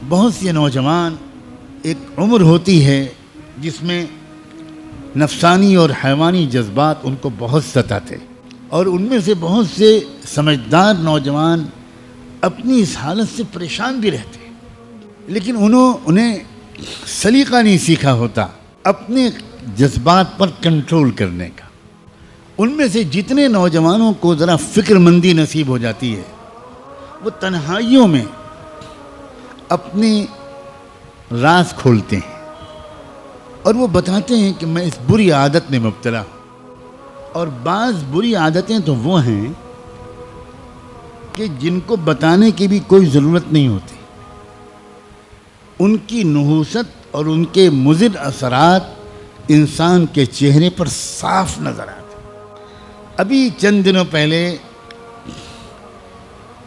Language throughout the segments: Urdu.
بہت سے نوجوان ایک عمر ہوتی ہے جس میں نفسانی اور حیوانی جذبات ان کو بہت ستاتے، اور ان میں سے بہت سے سمجھدار نوجوان اپنی اس حالت سے پریشان بھی رہتے، لیکن انہیں سلیقہ نہیں سیکھا ہوتا اپنے جذبات پر کنٹرول کرنے کا۔ ان میں سے جتنے نوجوانوں کو ذرا فکر مندی نصیب ہو جاتی ہے، وہ تنہائیوں میں اپنی راز کھولتے ہیں اور وہ بتاتے ہیں کہ میں اس بری عادت میں مبتلا ہوں۔ اور بعض بری عادتیں تو وہ ہیں کہ جن کو بتانے کی بھی کوئی ضرورت نہیں ہوتی، ان کی نحوست اور ان کے مضر اثرات انسان کے چہرے پر صاف نظر آتے۔ ابھی چند دنوں پہلے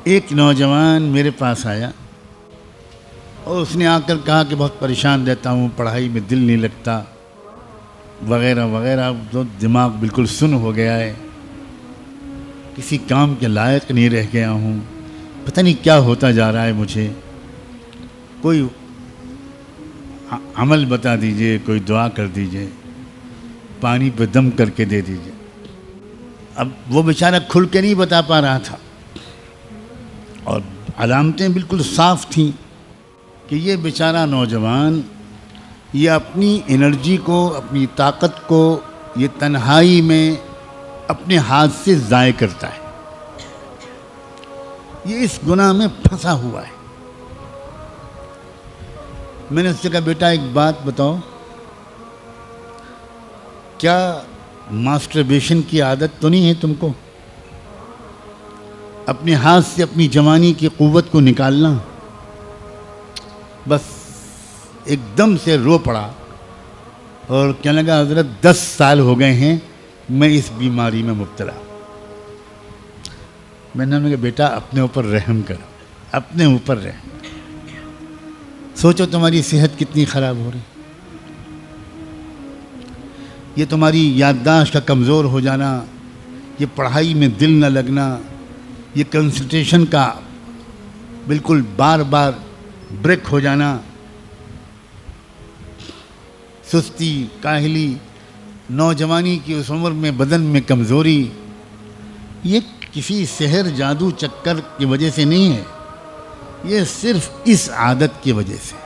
ایک نوجوان میرے پاس آیا اور اس نے آ کر کہا کہ بہت پریشان رہتا ہوں، پڑھائی میں دل نہیں لگتا وغیرہ وغیرہ، تو دماغ بالکل سن ہو گیا ہے، کسی کام کے لائق نہیں رہ گیا ہوں، پتہ نہیں کیا ہوتا جا رہا ہے، مجھے کوئی عمل بتا دیجئے، کوئی دعا کر دیجئے، پانی پہ دم کر کے دے دیجئے۔ اب وہ بیچارہ کھل کے نہیں بتا پا رہا تھا، اور علامتیں بالکل صاف تھیں کہ یہ بیچارہ نوجوان یہ اپنی انرجی کو، اپنی طاقت کو یہ تنہائی میں اپنے ہاتھ سے ضائع کرتا ہے، یہ اس گناہ میں پھنسا ہوا ہے۔ میں نے اس سے کہا بیٹا ایک بات بتاؤ، کیا ماسٹربیشن کی عادت تو نہیں ہے تم کو؟ اپنے ہاتھ سے اپنی جوانی کی قوت کو نکالنا؟ بس ایک دم سے رو پڑا اور کہنے لگا حضرت 10 سال ہو گئے ہیں میں اس بیماری میں مبتلا۔ میں نے کہا بیٹا اپنے اوپر رحم کرو، اپنے اوپر رحم کرو، سوچو تمہاری صحت کتنی خراب ہو رہی، یہ تمہاری یادداشت کا کمزور ہو جانا، یہ پڑھائی میں دل نہ لگنا، یہ کنسنٹریشن کا بالکل بار بار بریک ہو جانا، سستی، کاہلی، نوجوانی کی اس عمر میں بدن میں کمزوری، یہ کسی سحر جادو چکر کی وجہ سے نہیں ہے، یہ صرف اس عادت کی وجہ سے۔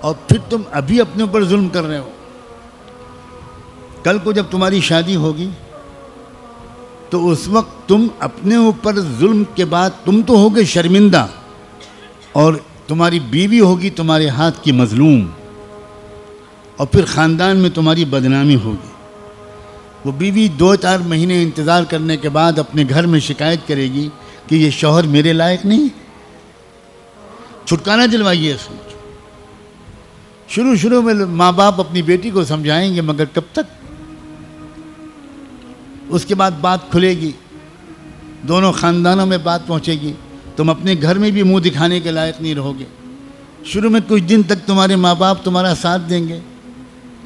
اور پھر تم ابھی اپنے اوپر ظلم کر رہے ہو، کل کو جب تمہاری شادی ہوگی تو اس وقت تم اپنے اوپر ظلم کے بعد تم تو ہوگے شرمندہ، اور تمہاری بیوی ہوگی تمہارے ہاتھ کی مظلوم، اور پھر خاندان میں تمہاری بدنامی ہوگی۔ وہ بیوی 2-4 مہینے انتظار کرنے کے بعد اپنے گھر میں شکایت کرے گی کہ یہ شوہر میرے لائق نہیں۔ چھٹکارا دلوائیے اس کو۔ شروع میں ماں باپ اپنی بیٹی کو سمجھائیں گے، مگر کب تک؟ اس کے بعد بات کھلے گی، دونوں خاندانوں میں بات پہنچے گی، تم اپنے گھر میں بھی منہ دکھانے کے لائق نہیں رہو گے۔ شروع میں کچھ دن تک تمہارے ماں باپ تمہارا ساتھ دیں گے،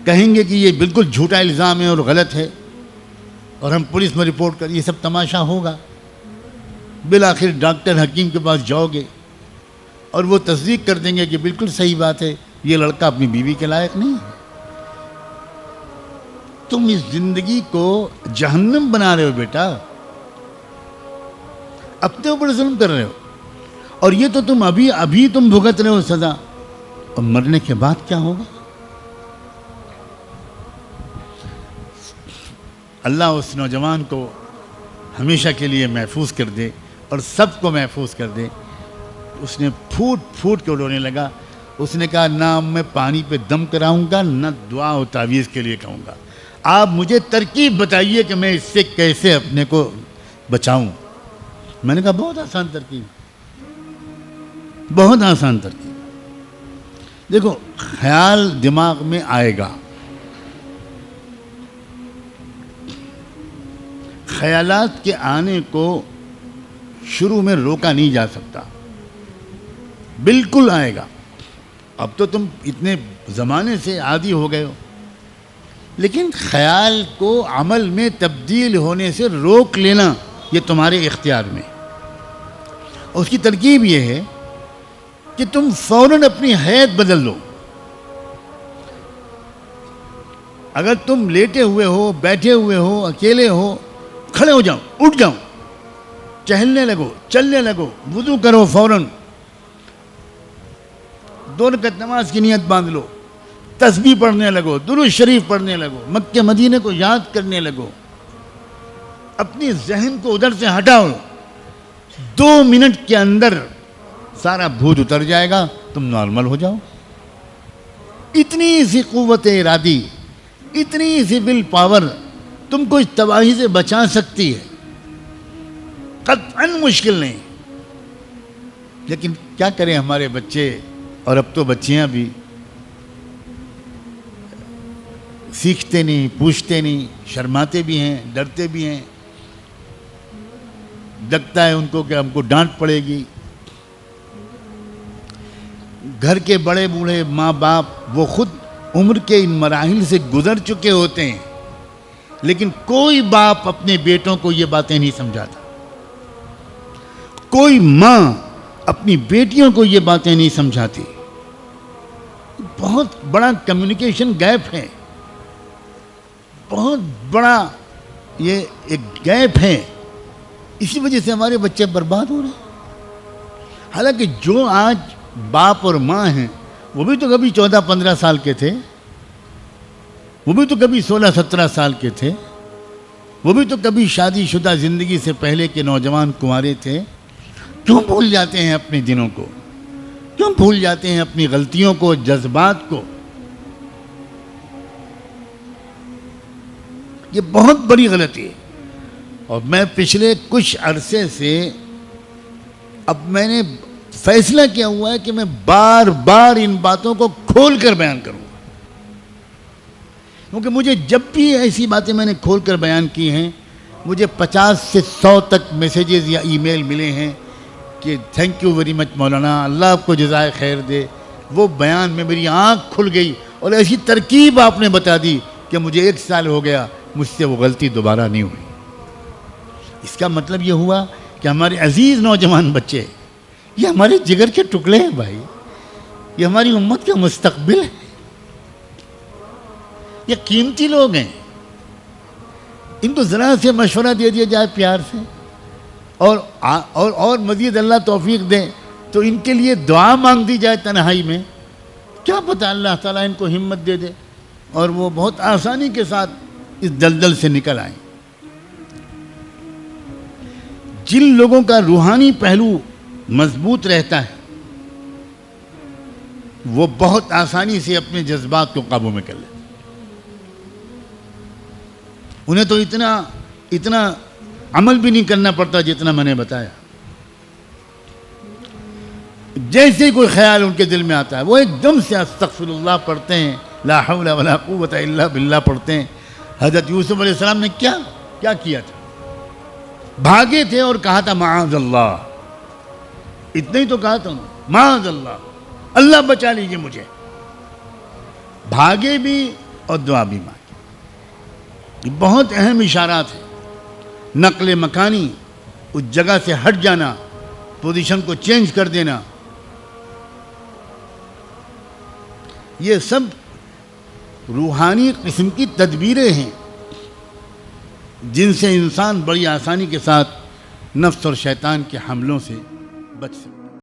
کہیں گے کہ یہ بالکل جھوٹا الزام ہے اور غلط ہے، اور ہم پولیس میں رپورٹ کر، یہ سب تماشا ہوگا۔ بالآخر ڈاکٹر حکیم کے پاس جاؤ گے اور وہ تصدیق کر دیں گے کہ بالکل صحیح بات ہے، یہ لڑکا اپنی بیوی کے لائق نہیں ہے۔ تم اس زندگی کو جہنم بنا رہے ہو بیٹا، اپنے اوپر ظلم کر رہے ہو، اور یہ تو تم ابھی تم بھگت رہے ہو سزا، اور مرنے کے بعد کیا ہوگا؟ اللہ اس نوجوان کو ہمیشہ کے لیے محفوظ کر دے اور سب کو محفوظ کر دے۔ اس نے پھوٹ کے رونے لگا، اس نے کہا نہ میں پانی پہ دم کراؤں گا، نہ دعا و تعویذ کے لیے کہوں گا، آپ مجھے ترکیب بتائیے کہ میں اس سے کیسے اپنے کو بچاؤں۔ میں نے کہا بہت آسان ترکیب، بہت آسان ترکیب۔ دیکھو، خیال دماغ میں آئے گا، خیالات کے آنے کو شروع میں روکا نہیں جا سکتا، بالکل آئے گا۔ اب تو تم اتنے زمانے سے عادی ہو گئے ہو، لیکن خیال کو عمل میں تبدیل ہونے سے روک لینا یہ تمہارے اختیار میں۔ اور اس کی ترکیب یہ ہے کہ تم فوراً اپنی حیت بدل لو. اگر تم لیٹے ہوئے ہو، بیٹھے ہوئے ہو، اکیلے ہو، کھڑے ہو جاؤ، اٹھ جاؤ، ٹہلنے لگو، چلنے لگو، وضو کرو فوراً، 2 رکعت نماز کی نیت باندھ لو، تسبیح پڑھنے لگو، درود شریف پڑھنے لگو، مکہ مدینے کو یاد کرنے لگو، اپنی ذہن کو ادھر سے ہٹاؤ. 2 منٹ کے اندر سارا بھوت اتر جائے گا، تم نارمل ہو جاؤ. اتنی سی قوت ارادی، اتنی سی ول پاور تم کو اس تباہی سے بچا سکتی ہے. قطعاً مشکل نہیں. لیکن کیا کریں ہمارے بچے، اور اب تو بچیاں بھی سیکھتے نہیں، پوچھتے نہیں، شرماتے بھی ہیں، ڈرتے بھی ہیں. لگتا ہے ان کو کہ ہم کو ڈانٹ پڑے گی. گھر کے بڑے بوڑھے ماں باپ وہ خود عمر کے ان مراحل سے گزر چکے ہوتے ہیں، لیکن کوئی باپ اپنے بیٹوں کو یہ باتیں نہیں سمجھاتا. کوئی ماں اپنی بیٹیوں کو یہ باتیں نہیں سمجھاتی. بہت بڑا کمیونیکیشن گیپ ہے، بہت بڑا یہ ایک گیپ ہے. اسی وجہ سے ہمارے بچے برباد ہو رہے ہیں. حالانکہ جو آج باپ اور ماں ہیں وہ بھی تو کبھی 14-15 سال کے تھے، وہ بھی تو کبھی 16-17 سال کے تھے، وہ بھی تو کبھی شادی شدہ زندگی سے پہلے کے نوجوان کنوارے تھے. کیوں بھول جاتے ہیں اپنے دنوں کو؟ کیوں بھول جاتے ہیں اپنی غلطیوں کو، جذبات کو؟ یہ بہت بڑی غلطی ہے. اور میں پچھلے کچھ عرصے سے اب میں نے فیصلہ کیا ہوا ہے کہ میں بار بار ان باتوں کو کھول کر بیان کروں گا. کیونکہ مجھے جب بھی ایسی باتیں میں نے کھول کر بیان کی ہیں، مجھے 50 سے 100 تک میسیجز یا ای میل ملے ہیں کہ تھینک یو ویری مچ مولانا، اللہ آپ کو جزائے خیر دے. وہ بیان میں میری آنکھ کھل گئی اور ایسی ترکیب آپ نے بتا دی کہ مجھے 1 سال ہو گیا، مجھ سے وہ غلطی دوبارہ نہیں ہوئی. اس کا مطلب یہ ہوا کہ ہمارے عزیز نوجوان بچے یہ ہمارے جگر کے ٹکڑے ہیں بھائی، یہ ہماری امت کا مستقبل ہے، یہ قیمتی لوگ ہیں. ان کو ذرا سے مشورہ دے دیا جائے پیار سے، اور مزید اللہ توفیق دے تو ان کے لیے دعا مانگ دی جائے تنہائی میں. کیا پتہ اللہ تعالیٰ ان کو ہمت دے دے اور وہ بہت آسانی کے ساتھ اس دلدل سے نکل آئیں. جن لوگوں کا روحانی پہلو مضبوط رہتا ہے وہ بہت آسانی سے اپنے جذبات کو قابو میں کر لیتے. انہیں تو اتنا عمل بھی نہیں کرنا پڑتا جتنا میں نے بتایا. جیسے ہی کوئی خیال ان کے دل میں آتا ہے وہ ایک دم سے استغفر اللہ پڑھتے ہیں، لا حول ولا قوت الا باللہ پڑھتے ہیں. حضرت یوسف علیہ السلام نے کیا کیا تھا؟ بھاگے تھے اور کہا تھا معاذ اللہ. اتنا ہی تو کہا تھا، معاذ اللہ، اللہ بچا لیجیے مجھے. بھاگے بھی اور دعا بھی مانگی. یہ بہت اہم اشارات ہیں. نقل مکانی، اس جگہ سے ہٹ جانا، پوزیشن کو چینج کر دینا، یہ سب روحانی قسم کی تدبیریں ہیں جن سے انسان بڑی آسانی کے ساتھ نفس اور شیطان کے حملوں سے بچ سکتا ہے.